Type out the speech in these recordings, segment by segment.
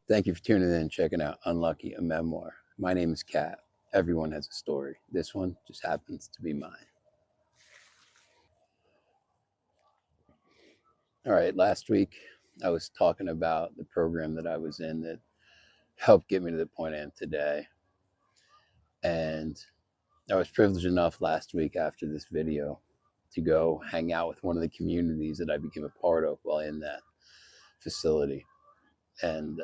Thank you for tuning in and checking out Unlucky, a memoir. My name is Kat. Everyone has a story. This one just happens to be mine. All right, last week I was talking about the program that I was in that helped get me to the point I am today. And I was privileged enough last week after this video to go hang out with one of the communities that I became a part of while in that facility. And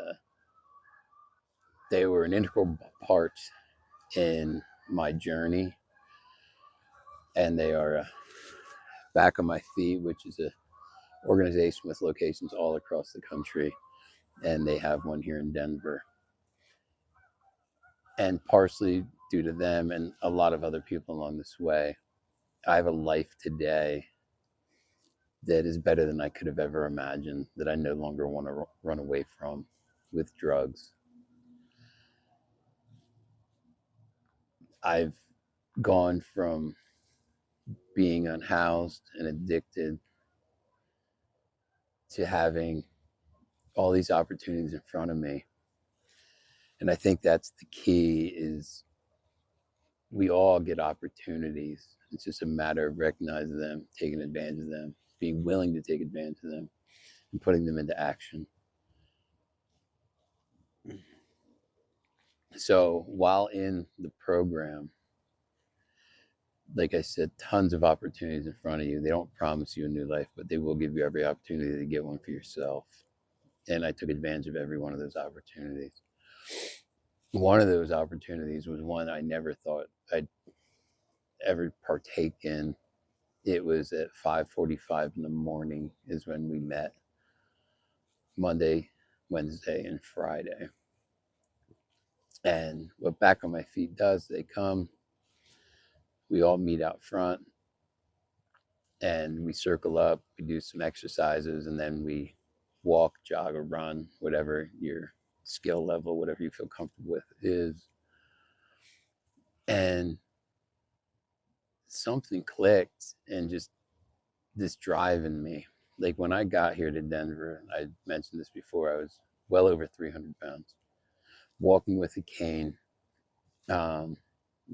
they were an integral part in my journey. And they are Back on My Feet, which is a organization with locations all across the country, and they have one here in Denver. And partially due to them and a lot of other people along this way, I have a life today that is better than I could have ever imagined, that I no longer want to run away from with drugs. I've gone from being unhoused and addicted to having all these opportunities in front of me. And I think that's the key, is we all get opportunities. It's just a matter of recognizing them, taking advantage of them, being willing to take advantage of them, and putting them into action. So while in the program, like I said, tons of opportunities in front of you. They don't promise you a new life, but they will give you every opportunity to get one for yourself. And I took advantage of every one of those opportunities. One of those opportunities was one I never thought I'd ever partake in. It was at 5:45 in the morning is when we met. Monday, Wednesday, and Friday. And what Back on My Feet does, they come, we all meet out front, and we circle up, we do some exercises, and then we walk, jog, or run, whatever your skill level, whatever you feel comfortable with is. And something clicked, and just this drive in me. Like when I got here to Denver, I mentioned this before, I was well over 300 pounds, walking with a cane,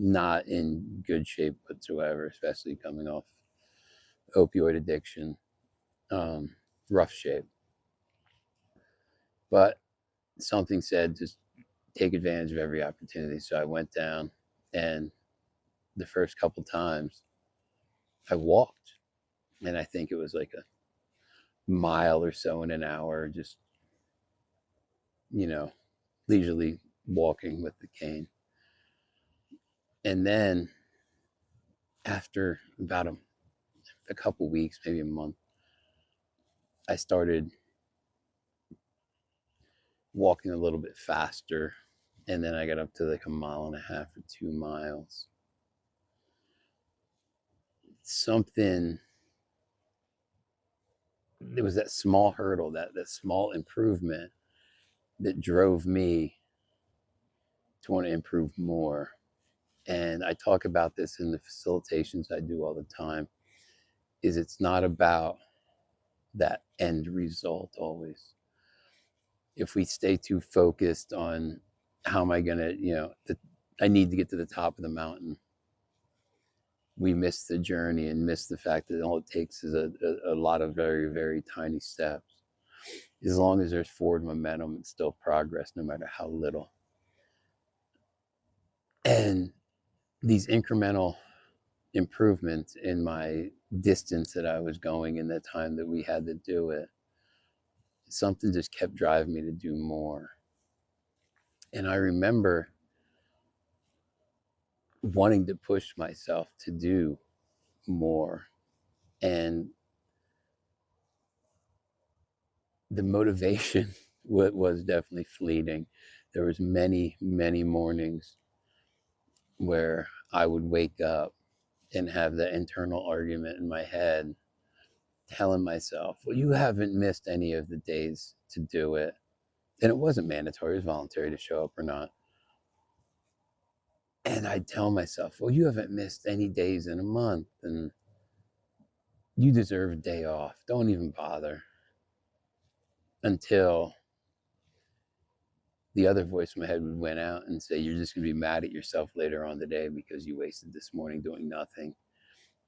not in good shape whatsoever, especially coming off opioid addiction, rough shape. But something said, just take advantage of every opportunity. So I went down, and the first couple times I walked, and I think it was like a mile or so in an hour, just, leisurely walking with the cane. And then after about a couple weeks, maybe a month, I started walking a little bit faster, and then I got up to like a mile and a half or 2 miles. Something, there was that small hurdle, that small improvement that drove me to want to improve more. And I talk about this in the facilitations I do all the time, is it's not about that end result always. If we stay too focused on how am I going to, I need to get to the top of the mountain, we miss the journey and miss the fact that all it takes is a lot of very, very tiny steps. As long as there's forward momentum, it's still progress, no matter how little. And these incremental improvements in my distance that I was going in the time that we had to do it, something just kept driving me to do more. And I remember wanting to push myself to do more. And the motivation was definitely fleeting. There was many, many mornings where I would wake up and have the internal argument in my head telling myself, well, you haven't missed any of the days to do it. And it wasn't mandatory, it was voluntary to show up or not. And I'd tell myself, well, you haven't missed any days in a month. And You deserve a day off. Don't even bother until the other voice in my head would win out and say, you're just going to be mad at yourself later on the day because you wasted this morning doing nothing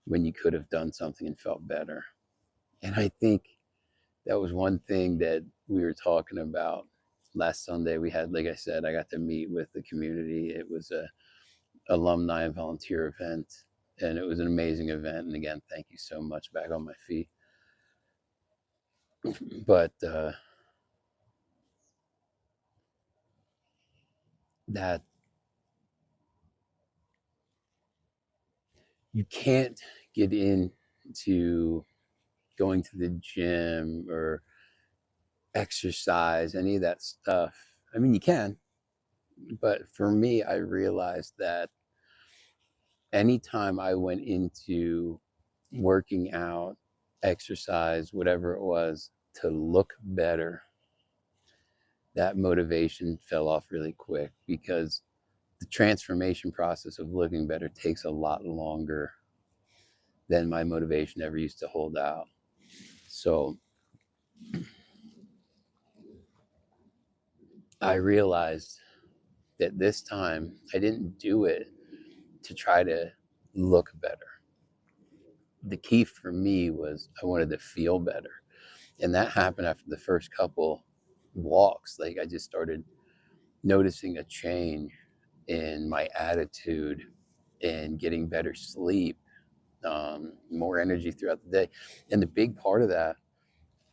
when you could have done something and felt better. And I think that was one thing that we were talking about last Sunday. We had, like I said, I got to meet with the community. It was a alumni and volunteer event, and it was an amazing event. And again, thank you so much. Back on my feet. But that you can't get into going to the gym or exercise, any of that stuff. I mean, you can, but for me, I realized that anytime I went into working out, exercise, whatever it was, to look better, that motivation fell off really quick because the transformation process of looking better takes a lot longer than my motivation ever used to hold out. So I realized that this time I didn't do it to try to look better. The key for me was I wanted to feel better. And that happened after the first couple walks. Like I just started noticing a change in my attitude and getting better sleep, more energy throughout the day. And the big part of that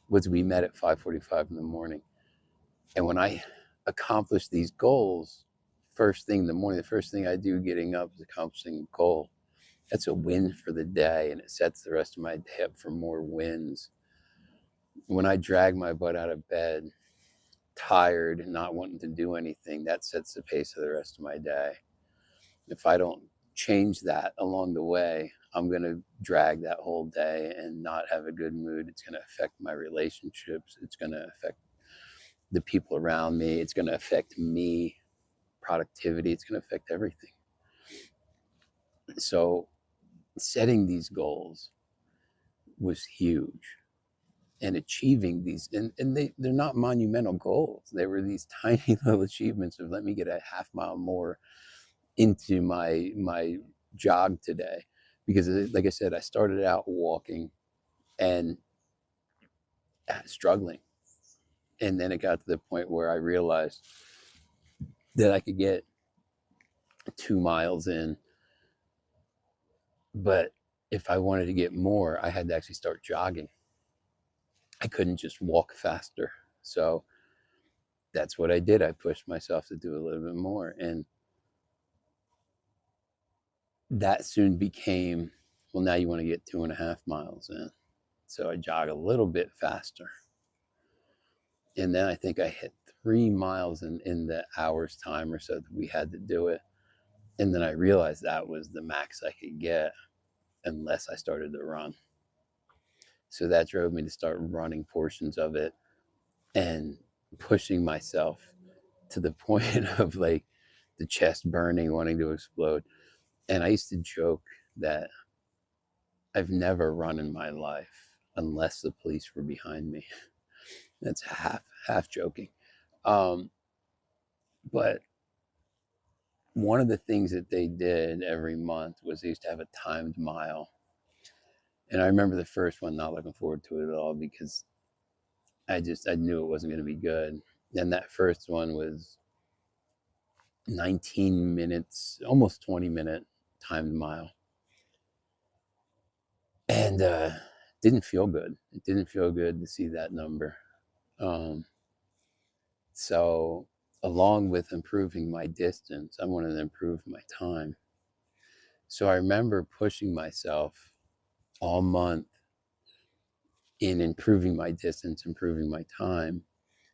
was we met at 5:45 in the morning. And when I accomplished these goals, first thing in the morning, the first thing I do getting up is accomplishing a goal. That's a win for the day, and it sets the rest of my day up for more wins. When I drag my butt out of bed, tired and not wanting to do anything, that sets the pace of the rest of my day. If I don't change that along the way, I'm going to drag that whole day and not have a good mood. It's going to affect my relationships. It's going to affect the people around me. It's going to affect me, productivity. It's going to affect everything. So setting these goals was huge, and achieving these, and they're not monumental goals. They were these tiny little achievements of let me get a half mile more into my jog today, because like I said, I started out walking and struggling, and then it got to the point where I realized that I could get 2 miles in, but if I wanted to get more, I had to actually start jogging. I couldn't just walk faster. So that's what I did. I pushed myself to do a little bit more, and that soon became, well, now you want to get 2.5 miles in. So I jog a little bit faster. And then I think I hit 3 miles in the hour's time or so that we had to do it. And then I realized that was the max I could get unless I started to run. So that drove me to start running portions of it and pushing myself to the point of like the chest burning, wanting to explode. And I used to joke that I've never run in my life unless the police were behind me. That's half joking. But one of the things that they did every month was they used to have a timed mile. And I remember the first one not looking forward to it at all because I knew it wasn't going to be good. And that first one was 19 minutes, almost 20-minute timed mile. And didn't feel good. It didn't feel good to see that number. So along with improving my distance, I wanted to improve my time. So I remember pushing myself all month in improving my distance, improving my time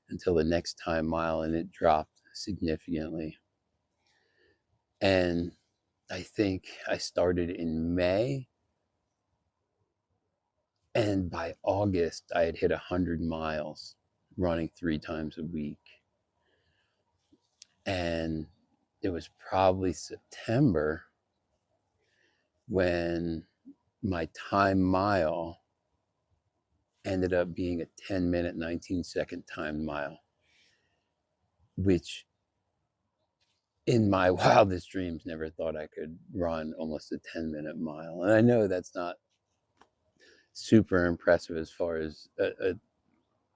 until the next time mile, and it dropped significantly. And I think I started in May, and by August, I had hit 100 miles running 3 times a week. And it was probably September when my time mile ended up being a 10-minute, 19-second timed mile, which in my wildest dreams never thought I could run almost a 10-minute mile. And I know that's not super impressive as far as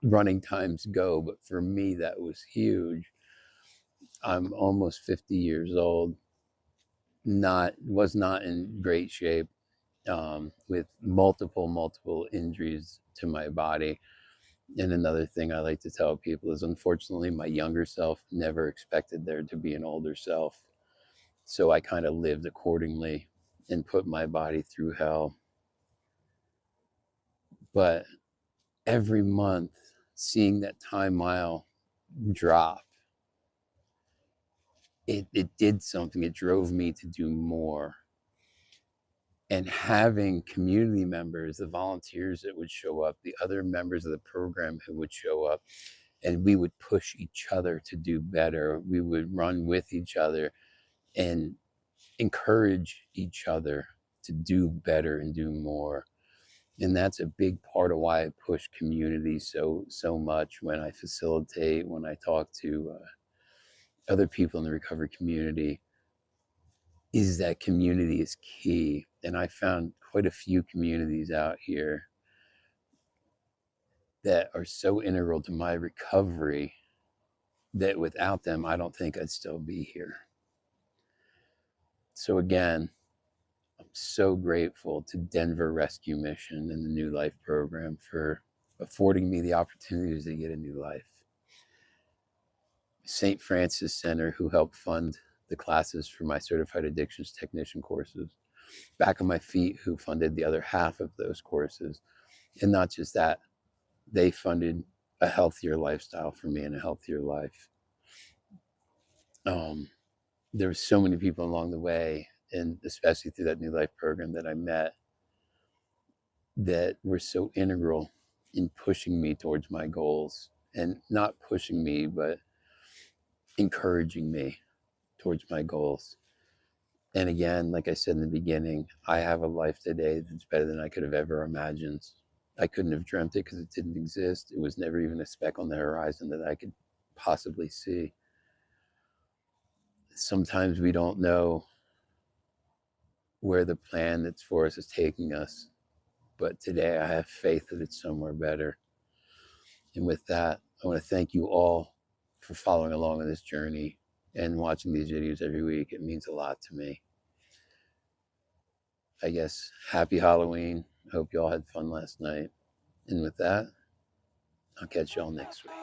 running times go, but for me, that was huge. I'm almost 50 years old, was not in great shape, with multiple injuries to my body. And another thing I like to tell people is, unfortunately, my younger self never expected there to be an older self. So I kind of lived accordingly and put my body through hell. But every month, seeing that time mile drop, it did something. It drove me to do more. And having community members, the volunteers that would show up, the other members of the program who would show up, and we would push each other to do better. We would run with each other and encourage each other to do better and do more. And that's a big part of why I push community so much when I facilitate, when I talk to other people in the recovery community, is that community is key. And I found quite a few communities out here that are so integral to my recovery that without them, I don't think I'd still be here. So again, I'm so grateful to Denver Rescue Mission and the New Life program for affording me the opportunities to get a new life. St. Francis Center, who helped fund the classes for my certified addictions technician courses. Back on My Feet, who funded the other half of those courses. And not just that, they funded a healthier lifestyle for me and a healthier life. There were so many people along the way, and especially through that New Life program that I met, that were so integral in pushing me towards my goals. And not pushing me, but encouraging me towards my goals. And again, like I said in the beginning, I have a life today that's better than I could have ever imagined. I couldn't have dreamt it because it didn't exist. It was never even a speck on the horizon that I could possibly see. Sometimes we don't know where the plan that's for us is taking us, but today I have faith that it's somewhere better. And with that, I want to thank you all for following along on this journey and watching these videos every week. It means a lot to me. I guess happy Halloween. I hope you all had fun last night. And with that, I'll catch y'all next week.